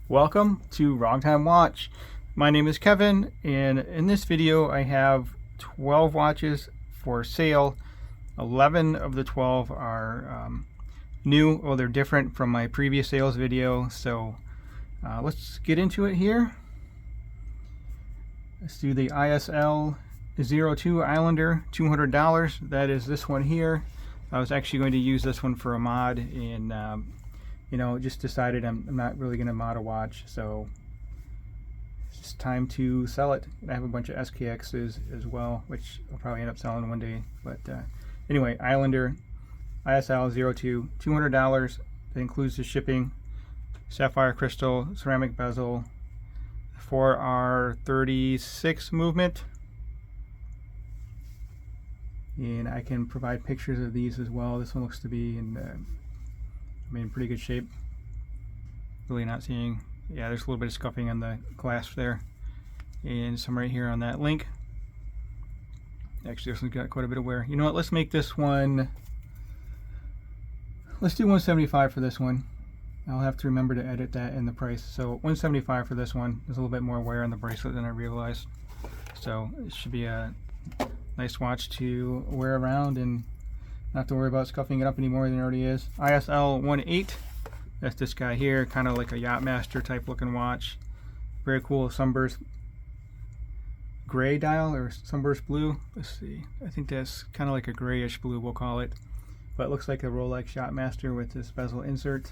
Welcome to Wrong Time Watch. My name is Kevin, and in this video I have 12 watches for sale. 11 of the 12 are new, or they're different from my previous sales video. So let's get into it here. Let's do the ISL-02 Islander, $200. That is this one here. I was actually going to use this one for a mod, and you know, just decided I'm not really going to mod a watch, so it's just time to sell it. I have a bunch of SKXs as well, which I'll probably end up selling one day. But anyway, Islander ISL-02, $200. That includes the shipping, sapphire crystal, ceramic bezel, 4R36 movement, and I can provide pictures of these as well. This one looks to be in pretty good shape. Really not seeing, yeah, there's a little bit of scuffing on the clasp there, and some right here on that link. Actually, this one's got quite a bit of wear. You know what, let's make this one, let's do 175 for this one. I'll have to remember to edit that in the price. So 175 for this one. There's a little bit more wear on the bracelet than I realized, so it should be a nice watch to wear around and not have to worry about scuffing it up any more than it already is. ISL-180, that's this guy here, kind of like a Yachtmaster type looking watch. Very cool sunburst gray dial, or sunburst blue. Let's see, I think that's kind of like a grayish blue, we'll call it. But it looks like a Rolex Yachtmaster with this bezel insert.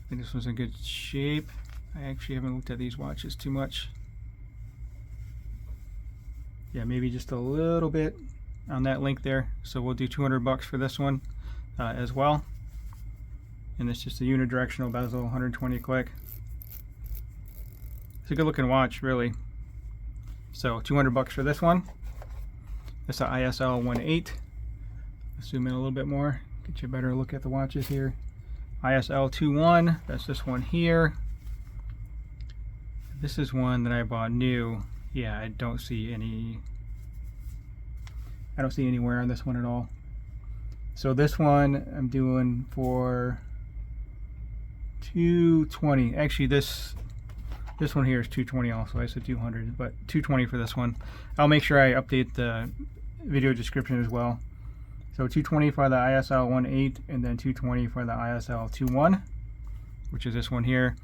I think this one's in good shape. I actually haven't looked at these watches too much. Yeah, maybe just a little bit on that link there. So we'll do $200 for this one as well. And it's just a unidirectional bezel, 120 click. It's a good looking watch, really. So $200 for this one. That's the ISL-180. Let's zoom in a little bit more, get you a better look at the watches here. ISL-21, that's this one here. This is one that I bought new. Yeah, I don't see any wear on this one at all. So this one I'm doing for $220. Actually, this one here is $220 also. I said $200, but $220 for this one. I'll make sure I update the video description as well. So $220 for the ISL-180, and then $220 for the ISL-21, which is this one here.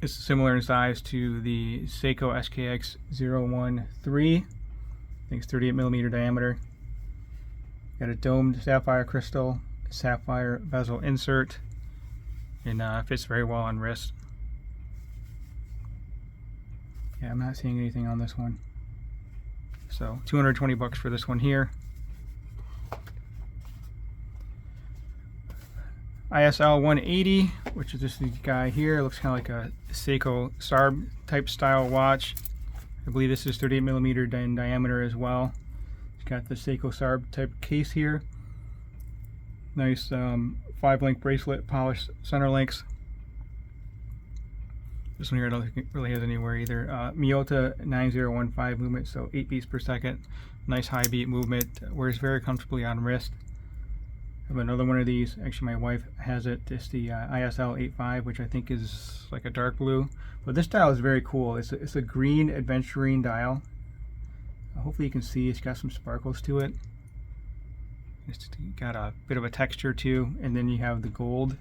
It's similar in size to the Seiko SKX013. I think it's 38mm diameter. Got a domed sapphire crystal, sapphire bezel insert, and fits very well on wrist. Yeah, I'm not seeing anything on this one. So $220 for this one here. ISL-180, which is this guy here. It looks kind of like a Seiko SARB type style watch. I believe this is 38mm in diameter as well. It's got the Seiko SARB type case here. Nice 5-link bracelet, polished center links. This one here I don't think it really has anywhere either. Miyota 9015 movement, so 8 beats per second. Nice high beat movement. Wears very comfortably on wrist. I have another one of these. Actually, my wife has it. It's the ISL-85, which I think is like a dark blue. But this dial is very cool. It's a green adventurine dial. Hopefully you can see it's got some sparkles to it. It's got a bit of a texture too. And then you have the gold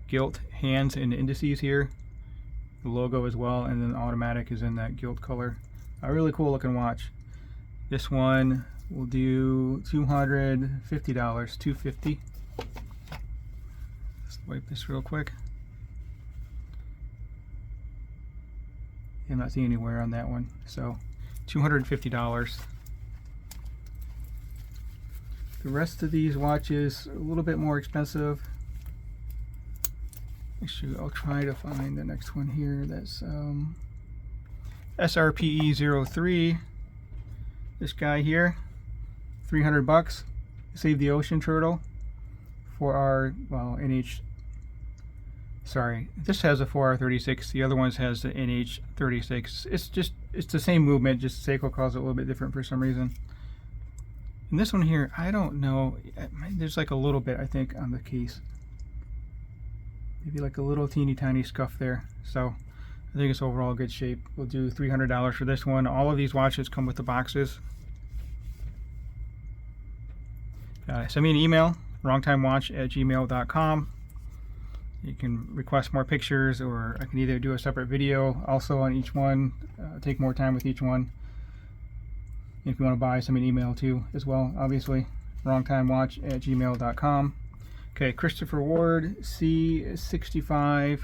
gilt hands and indices here. The logo as well, and then the automatic is in that gilt color. A really cool looking watch. This one we'll do $250, $250. Let's wipe this real quick. I'm not seeing any wear on that one, so $250. The rest of these watches are a little bit more expensive. Actually, I'll try to find the next one here. That's SRPE03. This guy here. $300. Save the Ocean Turtle for our, well, sorry, this has a 4R36, the other ones has the NH36. It's the same movement, just Seiko calls it a little bit different for some reason. And this one here, I don't know, there's like a little bit I think on the case. maybe like a little teeny tiny scuff there. So I think it's overall good shape. We'll do $300 for this one. All of these watches come with the boxes. Send me an email, wrongtimewatch@gmail.com. You can request more pictures, or I can either do a separate video also on each one, take more time with each one. If you want to buy, send me an email too as well, obviously. wrongtimewatch@gmail.com. Okay, Christopher Ward, C65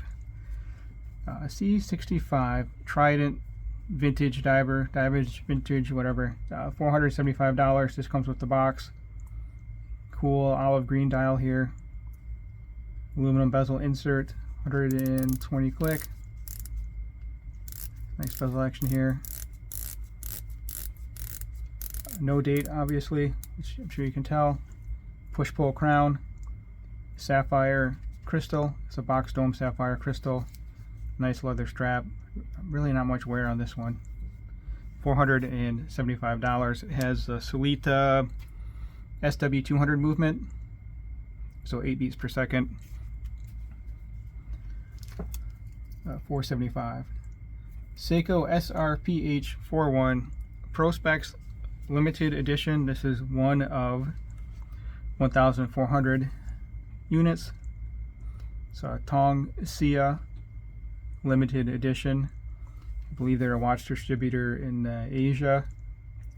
Trident Vintage Diver, Vintage, whatever. $475. This comes with the box. Cool olive green dial here. Aluminum bezel insert, 120 click. Nice bezel action here. No date, obviously, which I'm sure you can tell. Push-pull crown. Sapphire crystal. It's a box dome sapphire crystal. Nice leather strap. Really not much wear on this one. $475. It has the Silita SW200 movement, so 8 beats per second. $475. Seiko SRPH41 Pro Specs limited edition. This is one of 1,400 units. So a Tong Sia limited edition. I believe they're a watch distributor in Asia,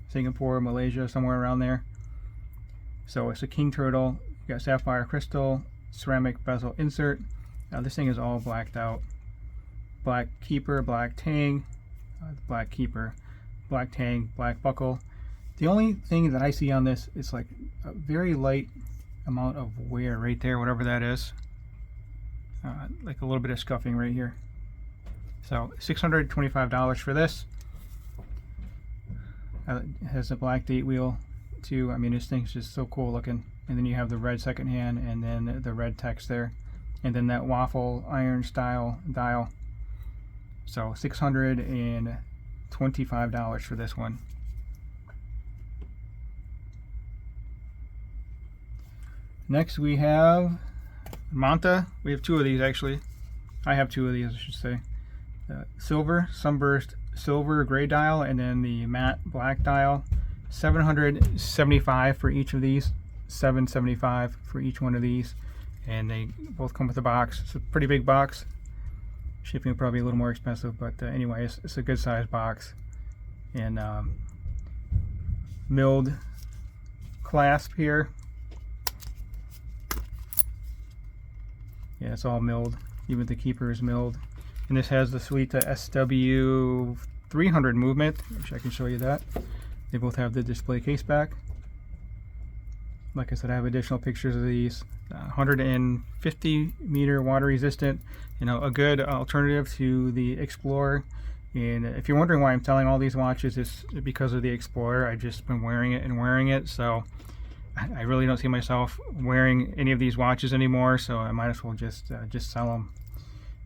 Singapore, Malaysia, somewhere around there. So it's a king turtle. You got sapphire crystal, ceramic bezel insert. Now this thing is all blacked out. Black keeper, black tang, black keeper, black tang, black buckle. The only thing that I see on this is like a very light amount of wear right there, whatever that is. Like a little bit of scuffing right here. So $625 for this. It has a black date wheel too. I mean, this thing's just so cool looking. And then you have the red second hand, and then the red text there, and then that waffle iron style dial. So $625 for this one. Next we have Monta. We have two of these actually. I have two of these, I should say. Silver sunburst silver gray dial, and then the matte black dial. $775 for each of these. $775 for each one of these, and they both come with a box. It's a pretty big box. Shipping will probably be a little more expensive, but anyway, it's a good size box. And milled clasp here. Yeah, it's all milled. Even the keeper is milled. And this has the Silita SW300 movement, which I can show you that. They both have the display case back. Like I said, I have additional pictures of these. 150 meter water resistant, you know, a good alternative to the Explorer. And if you're wondering why I'm selling all these watches, it's because of the Explorer. I've just been wearing it, so I really don't see myself wearing any of these watches anymore, so I might as well just sell them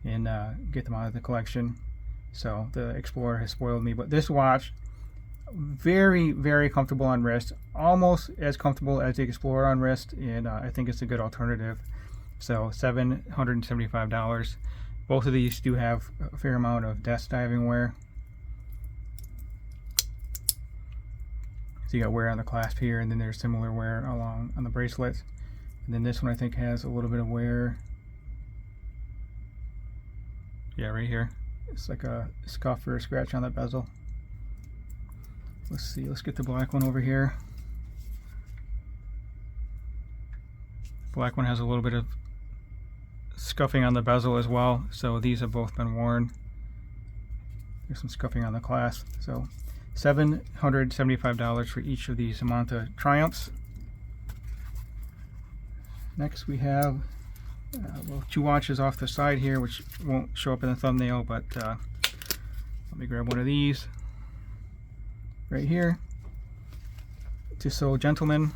and get them out of the collection. So the Explorer has spoiled me, but this watch, very, very comfortable on wrist, almost as comfortable as the Explorer on wrist, and I think it's a good alternative. So $775. Both of these do have a fair amount of desk diving wear. So you got wear on the clasp here, and then there's similar wear along on the bracelet. And then this one I think has a little bit of wear. Yeah, right here. It's like a scuff or a scratch on that bezel. Let's see, let's get the black one over here. Black one has a little bit of scuffing on the bezel as well, so these have both been worn. There's some scuffing on the clasp. So $775 for each of these Monta Triumphs. Next we have well, two watches off the side here, which won't show up in the thumbnail, but let me grab one of these right here. Tissot Gentleman.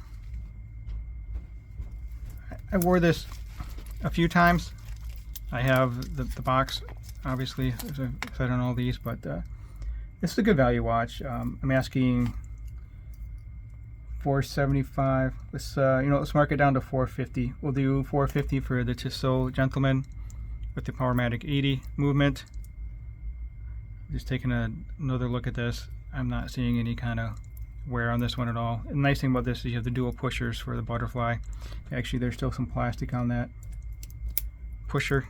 I wore this a few times. I have the box, obviously, as I said on all these, but this is a good value watch. I'm asking $475. Let's let's mark it down to $450. We'll do $450 for the Tissot Gentleman. with the Powermatic 80 movement. Just taking another look at this, I'm not seeing any kind of wear on this one at all. And the nice thing about this is you have the dual pushers for the butterfly. Actually, there's still some plastic on that pusher.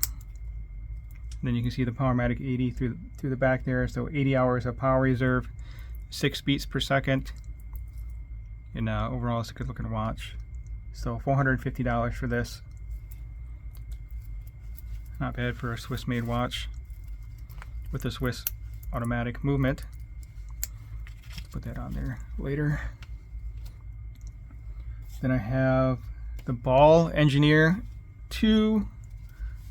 Then you can see the Powermatic 80 through the back there. So 80 hours of power reserve, 6 beats per second, and overall it's a good looking watch. So $450 for this. Not bad for a Swiss made watch with the Swiss automatic movement. Put that on there later. Then I have the Ball Engineer 2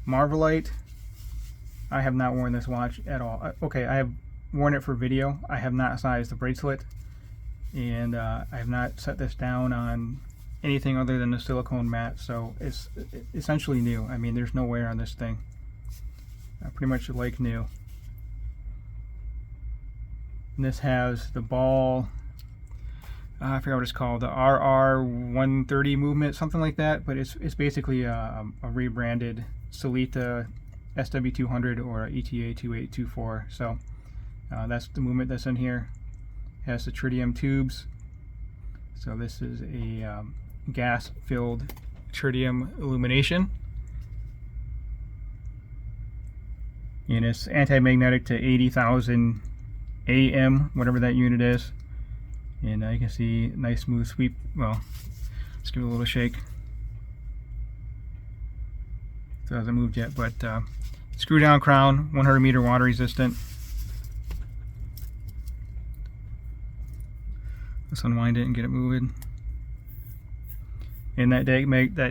Marvelite. I have not worn this watch at all. Okay, I have worn it for video. I have not sized the bracelet, and I have not set this down on anything other than the silicone mat, so it's essentially new. I mean, there's no wear on this thing. Pretty much like new. And this has the Ball, I forgot what it's called, the RR130 movement, something like that, but it's basically a rebranded Sellita SW200 or ETA 2824. So that's the movement that's in here. It has the tritium tubes. So this is a gas-filled tritium illumination. And it's anti-magnetic to 80,000 AM, whatever that unit is. And you can see nice smooth sweep. Well, let's give it a little shake. So it hasn't moved yet, but screw down crown, 100 meter water resistant. Let's unwind it and get it moving. And that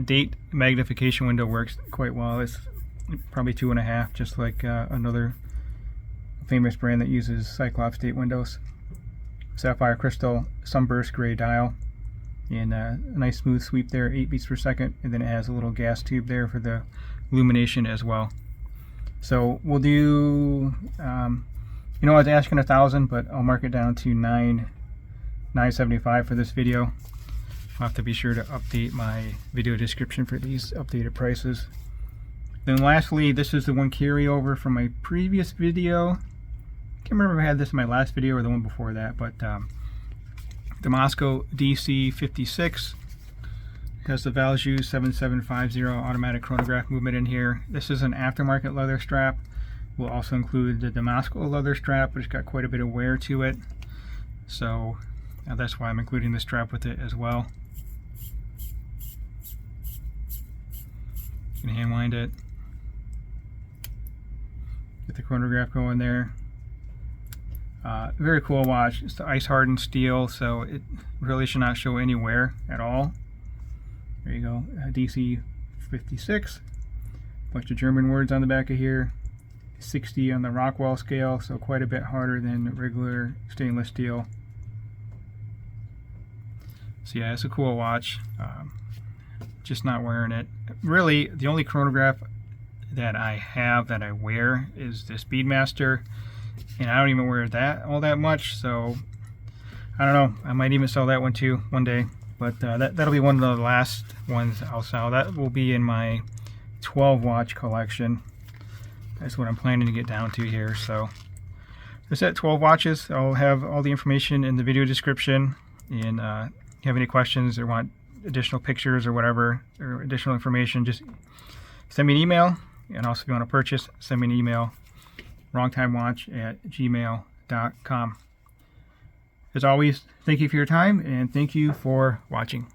date magnification window works quite well. It's probably 2.5, just like another famous brand that uses Cyclops date windows. Sapphire crystal sunburst gray dial, and a nice smooth sweep there, 8 beats per second, and then it has a little gas tube there for the illumination as well. So we'll do, I was asking 1,000, but I'll mark it down to $975 for this video. I'll have to be sure to update my video description for these updated prices. Then lastly, this is the one carryover from my previous video. Can't remember if I had this in my last video or the one before that, but Damasko DC56 has the Valjoux 7750 automatic chronograph movement in here. This is an aftermarket leather strap. We'll also include the Damasco leather strap, which got quite a bit of wear to it. So that's why I'm including the strap with it as well. You can hand wind it. Get the chronograph going there. Very cool watch. It's the ice hardened steel, so it really should not show any wear at all. There you go, DC56. Bunch of German words on the back of here. 60 on the Rockwell scale, so quite a bit harder than regular stainless steel. So yeah, it's a cool watch. Just not wearing it. Really, the only chronograph that I have that I wear is the Speedmaster, and I don't even wear that all that much, so I don't know, I might even sell that one too one day, but that'll be one of the last ones I'll sell. That will be in my 12 watch collection. That's what I'm planning to get down to here. So that's at 12 watches. I'll have all the information in the video description, and if you have any questions or want additional pictures or whatever, or additional information, just send me an email. And also if you want to purchase, send me an email, wrongtimewatch@gmail.com. As always, thank you for your time, and thank you for watching.